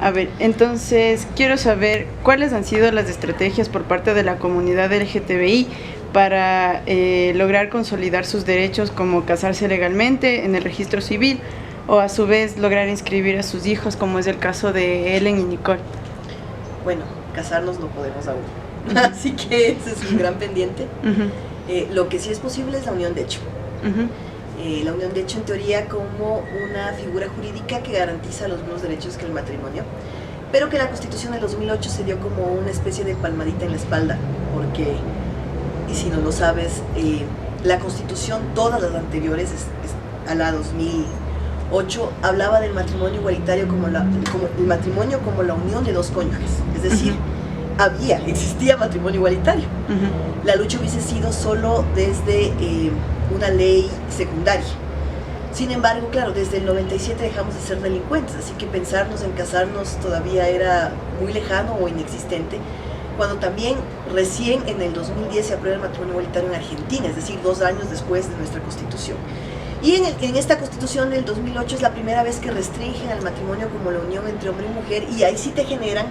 A ver, entonces quiero saber cuáles han sido las estrategias por parte de la comunidad LGTBI para lograr consolidar sus derechos, como casarse legalmente en el registro civil o a su vez lograr inscribir a sus hijos, como es el caso de Ellen y Nicole. Bueno, casarnos no podemos aún, así que ese es un gran pendiente. Lo que sí es posible es la unión de hecho. La unión de hecho en teoría como una figura jurídica que garantiza los mismos derechos que el matrimonio, pero que la Constitución del 2008 se dio como una especie de palmadita en la espalda, porque, y si no lo sabes, la Constitución, todas las anteriores a la 2008, hablaba del matrimonio igualitario como el matrimonio como la unión de dos cónyuges, es decir, existía matrimonio igualitario. La lucha hubiese sido solo desde una ley secundaria. Sin embargo, claro, desde el 97 dejamos de ser delincuentes, así que pensarnos en casarnos todavía era muy lejano o inexistente, cuando también recién en el 2010 se aprueba el matrimonio igualitario en Argentina, es decir, 2 años después de nuestra Constitución. Y en esta Constitución del 2008 es la primera vez que restringen al matrimonio como la unión entre hombre y mujer, y ahí sí te generan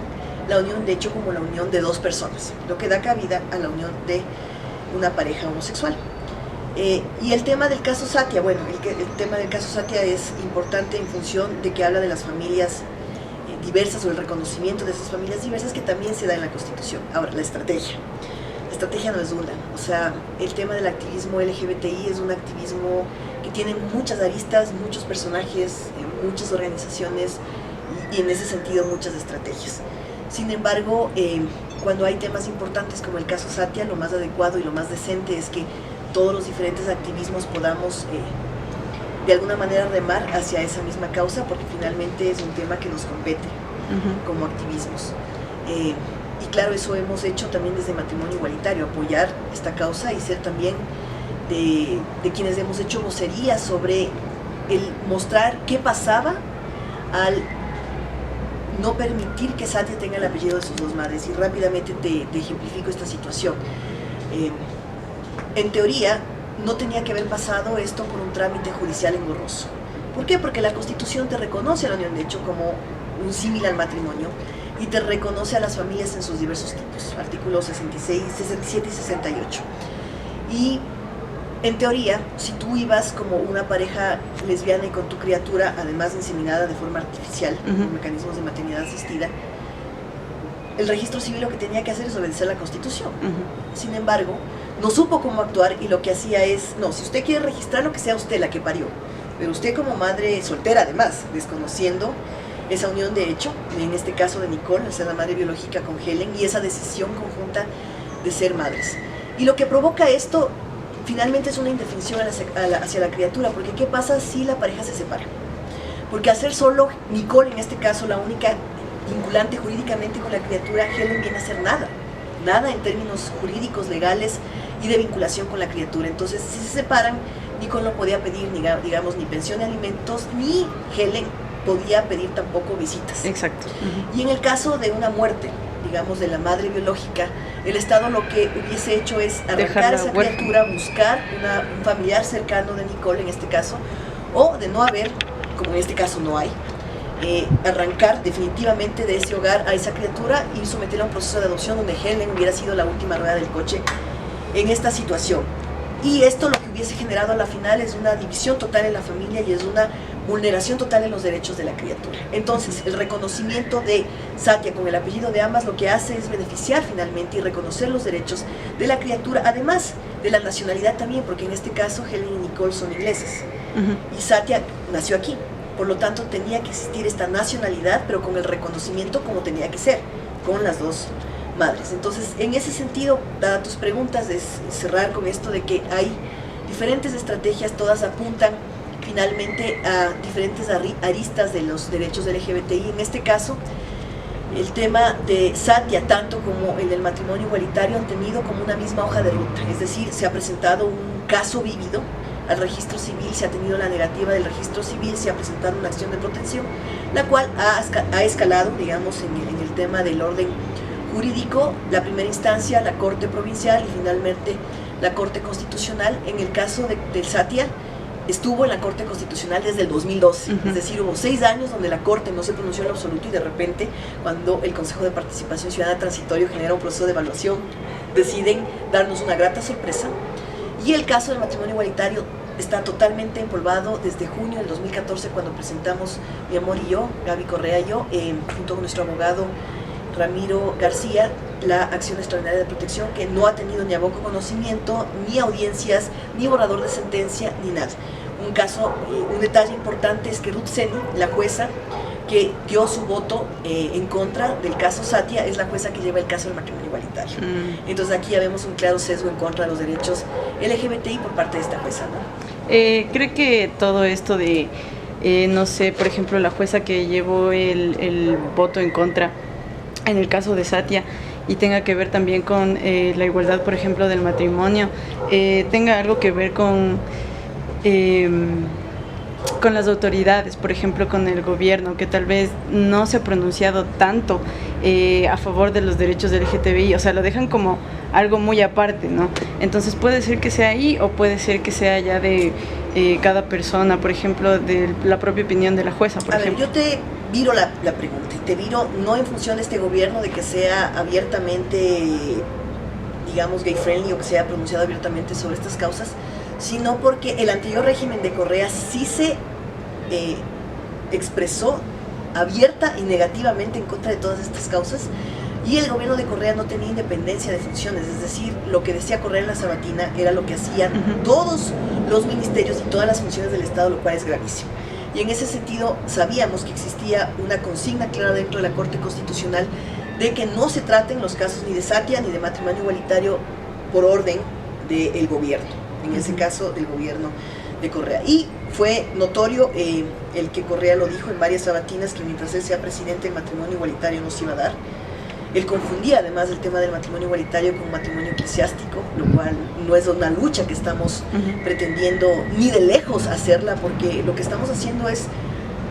la unión de hecho como la unión de 2 personas, lo que da cabida a la unión de una pareja homosexual. Y el tema del caso Satia, bueno, el tema del caso Satia es importante en función de que habla de las familias diversas o el reconocimiento de esas familias diversas que también se da en la Constitución. Ahora, la estrategia no es una, o sea, el tema del activismo LGBTI es un activismo que tiene muchas aristas, muchos personajes, muchas organizaciones y en ese sentido muchas estrategias. Sin embargo, cuando hay temas importantes como el caso Satia, lo más adecuado y lo más decente es que todos los diferentes activismos podamos de alguna manera remar hacia esa misma causa, porque finalmente es un tema que nos compete como activismos. Y claro, eso hemos hecho también desde Matrimonio Igualitario, apoyar esta causa y ser también de quienes hemos hecho vocería sobre el mostrar qué pasaba al no permitir que Satia tenga el apellido de sus 2 madres. Y rápidamente te ejemplifico esta situación. En teoría, no tenía que haber pasado esto por un trámite judicial engorroso. ¿Por qué? Porque la Constitución te reconoce a la unión de hecho como un símil al matrimonio y te reconoce a las familias en sus diversos tipos, artículos 66, 67 y 68. Y en teoría, si tú ibas como una pareja lesbiana y con tu criatura, además inseminada de forma artificial, con mecanismos de maternidad asistida, el registro civil lo que tenía que hacer es obedecer la Constitución. Sin embargo, no supo cómo actuar y lo que hacía es, no, si usted quiere registrarlo, que sea usted la que parió, pero usted como madre soltera además, desconociendo esa unión de hecho, en este caso de Nicole, o sea, la madre biológica con Helen, y esa decisión conjunta de ser madres. Y lo que provoca esto finalmente es una indefensión hacia la criatura, porque ¿qué pasa si la pareja se separa? Porque al ser solo Nicole, en este caso, la única vinculante jurídicamente con la criatura, Helen viene a ser nada en términos jurídicos, legales y de vinculación con la criatura. Entonces, si se separan, Nicole no podía pedir, digamos, ni pensión de alimentos, ni Helen podía pedir tampoco visitas. Exacto. Y en el caso de una muerte, digamos, de la madre biológica, el Estado lo que hubiese hecho es arrancar a esa criatura, buscar un familiar cercano de Nicole, en este caso, o de no haber, como en este caso no hay, arrancar definitivamente de ese hogar a esa criatura y someterla a un proceso de adopción donde Helen hubiera sido la última rueda del coche en esta situación. Y esto lo que hubiese generado a la final es una división total en la familia y es una vulneración total en los derechos de la criatura. Entonces, el reconocimiento de Satia con el apellido de ambas lo que hace es beneficiar finalmente y reconocer los derechos de la criatura, además de la nacionalidad también, porque en este caso Helen y Nicole son ingleses y Satia nació aquí. Por lo tanto, tenía que existir esta nacionalidad, pero con el reconocimiento como tenía que ser, con las 2 madres. Entonces, en ese sentido, dadas tus preguntas, es cerrar con esto de que hay diferentes estrategias, todas apuntan finalmente a diferentes aristas de los derechos LGBTI. En este caso, el tema de Satia, tanto como el del matrimonio igualitario, han tenido como una misma hoja de ruta, es decir, se ha presentado un caso vívido al registro civil, se ha tenido la negativa del registro civil, se ha presentado una acción de protección, la cual ha escalado, digamos, en el tema del orden jurídico, la primera instancia, la Corte Provincial y finalmente la Corte Constitucional. En el caso de Satia, estuvo en la Corte Constitucional desde el 2012, es decir, hubo 6 años donde la Corte no se pronunció en lo absoluto y de repente, cuando el Consejo de Participación Ciudadana Transitorio genera un proceso de evaluación, deciden darnos una grata sorpresa. Y el caso del matrimonio igualitario está totalmente empolvado desde junio del 2014, cuando presentamos mi amor y yo, Gaby Correa y yo, junto con nuestro abogado Ramiro García, la acción extraordinaria de protección, que no ha tenido ni aboco conocimiento, ni audiencias, ni borrador de sentencia, ni nada. Un caso, un detalle importante es que Ruth Seni, la jueza que dio su voto en contra del caso Satia, es la jueza que lleva el caso del matrimonio igualitario. Entonces aquí ya vemos un claro sesgo en contra de los derechos LGBTI por parte de esta jueza, ¿no? ¿Cree que todo esto de, no sé, por ejemplo, la jueza que llevó el voto en contra en el caso de Satia y tenga que ver también con la igualdad, por ejemplo, del matrimonio, tenga algo que ver con las autoridades, por ejemplo, con el gobierno, que tal vez no se ha pronunciado tanto a favor de los derechos del LGTBI, o sea, lo dejan como algo muy aparte, ¿no? Entonces puede ser que sea ahí o puede ser que sea ya de cada persona, por ejemplo, de la propia opinión de la jueza, por ejemplo. Yo te viro la pregunta, y te viro no en función de este gobierno, de que sea abiertamente, digamos, gay friendly o que sea pronunciado abiertamente sobre estas causas, sino porque el anterior régimen de Correa sí se expresó abierta y negativamente en contra de todas estas causas, y el gobierno de Correa no tenía independencia de funciones, es decir, lo que decía Correa en la Sabatina era lo que hacían todos los ministerios y todas las funciones del Estado, lo cual es gravísimo. Y en ese sentido sabíamos que existía una consigna clara dentro de la Corte Constitucional de que no se traten los casos ni de Satia ni de matrimonio igualitario por orden del gobierno, en ese caso del gobierno de Correa. Y fue notorio el que Correa lo dijo en varias sabatinas, que mientras él sea presidente el matrimonio igualitario no se iba a dar. Él confundía además el tema del matrimonio igualitario con un matrimonio eclesiástico, lo cual no es una lucha que estamos pretendiendo ni de lejos hacerla, porque lo que estamos haciendo es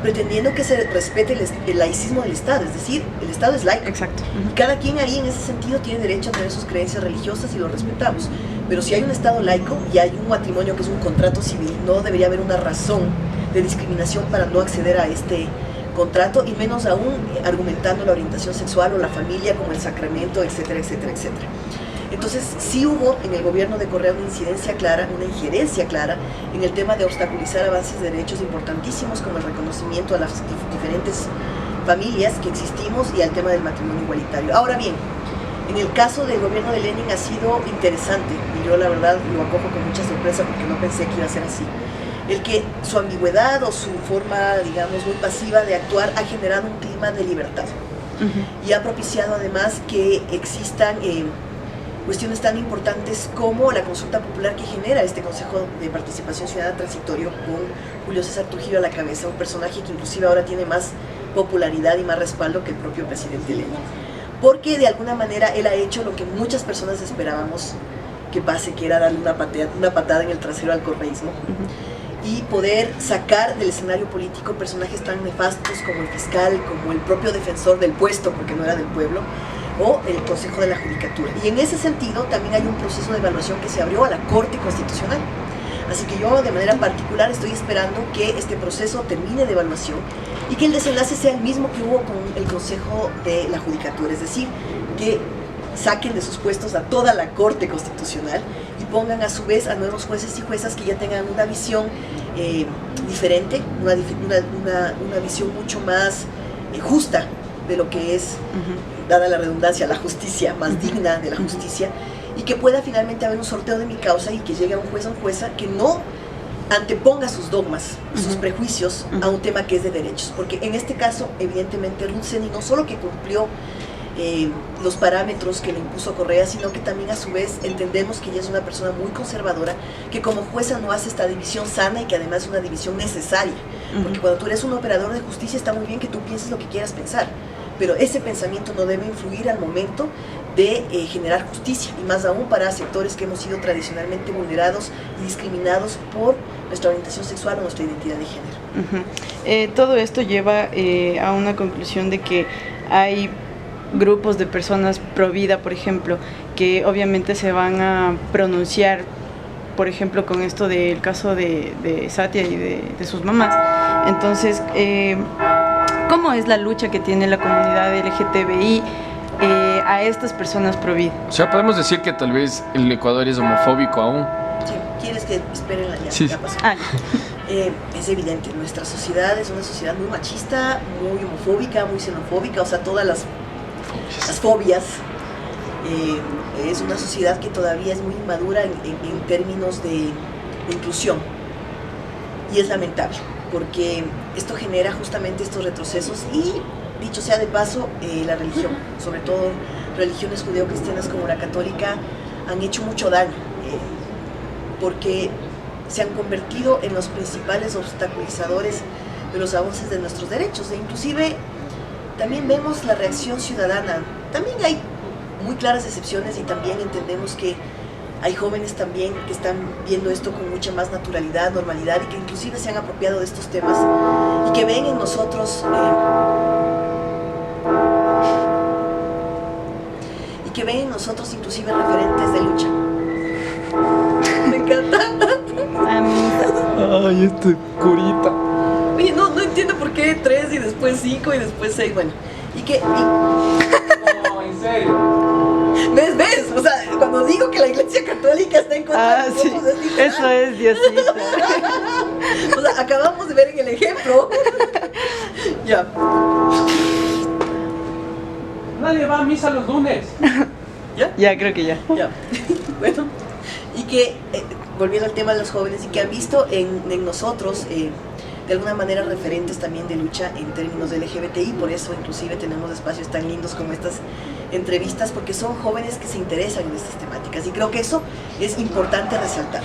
pretendiendo que se respete el laicismo del Estado, es decir, el Estado es laico. Exacto. Y cada quien ahí en ese sentido tiene derecho a tener sus creencias religiosas y lo respetamos. Pero si hay un Estado laico y hay un matrimonio que es un contrato civil, no debería haber una razón de discriminación para no acceder a este contrato, y menos aún argumentando la orientación sexual o la familia como el sacramento, etcétera, etcétera, etcétera. Entonces sí hubo en el gobierno de Correa una incidencia clara, una injerencia clara en el tema de obstaculizar avances de derechos importantísimos como el reconocimiento a las diferentes familias que existimos y al tema del matrimonio igualitario. Ahora bien, en el caso del gobierno de Lenin ha sido interesante, y yo la verdad lo acojo con mucha sorpresa porque no pensé que iba a ser así, el que su ambigüedad o su forma, digamos, muy pasiva de actuar ha generado un clima de libertad y ha propiciado además que existan cuestiones tan importantes como la consulta popular que genera este Consejo de Participación Ciudadana Transitorio con Julio César Trujillo a la cabeza, un personaje que inclusive ahora tiene más popularidad y más respaldo que el propio presidente Lenin, porque de alguna manera él ha hecho lo que muchas personas esperábamos que pase, que era darle una patada en el trasero al correísmo y poder sacar del escenario político personajes tan nefastos como el fiscal, como el propio defensor del puesto, porque no era del pueblo, o el Consejo de la Judicatura. Y en ese sentido también hay un proceso de evaluación que se abrió a la Corte Constitucional. Así que yo de manera particular estoy esperando que este proceso termine de evaluación y que el desenlace sea el mismo que hubo con el Consejo de la Judicatura, es decir, que saquen de sus puestos a toda la Corte Constitucional y pongan a su vez a nuevos jueces y juezas que ya tengan una visión diferente, una visión mucho más justa de lo que es, dada la redundancia, la justicia, más digna de la justicia, y que pueda finalmente haber un sorteo de mi causa y que llegue a un juez o una jueza que no anteponga sus dogmas, sus prejuicios a un tema que es de derechos, porque en este caso evidentemente Ruth Seni no solo que cumplió los parámetros que le impuso Correa, sino que también a su vez entendemos que ella es una persona muy conservadora, que como jueza no hace esta división sana y que además es una división necesaria, porque cuando tú eres un operador de justicia está muy bien que tú pienses lo que quieras pensar, pero ese pensamiento no debe influir al momento de generar justicia, y más aún para sectores que hemos sido tradicionalmente vulnerados y discriminados por nuestra orientación sexual o nuestra identidad de género. Todo esto lleva a una conclusión de que hay grupos de personas pro vida, por ejemplo, que obviamente se van a pronunciar por ejemplo, con esto del caso de Satia y de sus mamás. Entonces, ¿cómo es la lucha que tiene la comunidad LGTBI a estas personas pro vida? O sea, podemos decir que tal vez el Ecuador es homofóbico aún. Sí, ¿quieres que esperen la ya? Sí. Ya pasó. Ah, Es evidente, nuestra sociedad es una sociedad muy machista, muy homofóbica, muy xenofóbica, o sea, todas las fobias. Es una sociedad que todavía es muy inmadura en términos de inclusión. Y es lamentable, porque esto genera justamente estos retrocesos y, dicho sea de paso, la religión, sobre todo religiones judeocristianas como la católica, han hecho mucho daño, porque se han convertido en los principales obstaculizadores de los avances de nuestros derechos. E inclusive también vemos la reacción ciudadana. También hay muy claras excepciones y también entendemos que hay jóvenes también que están viendo esto con mucha más naturalidad, normalidad, y que inclusive se han apropiado de estos temas y que ven en nosotros inclusive referentes de lucha. Me encanta. Ay, este curita. Oye, no entiendo por qué 3 y después 5 y después 6, bueno. No, en serio. ¿Ves? O sea, cuando digo que la Iglesia Católica está en contra de sí, nosotros, es literal. eso es Diosito. O sea, acabamos de ver en el ejemplo. Ya. Nadie va a misa los lunes. ¿Ya? Ya, creo que ya. Ya. Bueno, y que, volviendo al tema de los jóvenes, y que han visto en nosotros, de alguna manera, referentes también de lucha en términos de LGBTI. Por eso, inclusive, tenemos espacios tan lindos como estas entrevistas, porque son jóvenes que se interesan en estas temáticas. Y creo que eso es importante resaltar.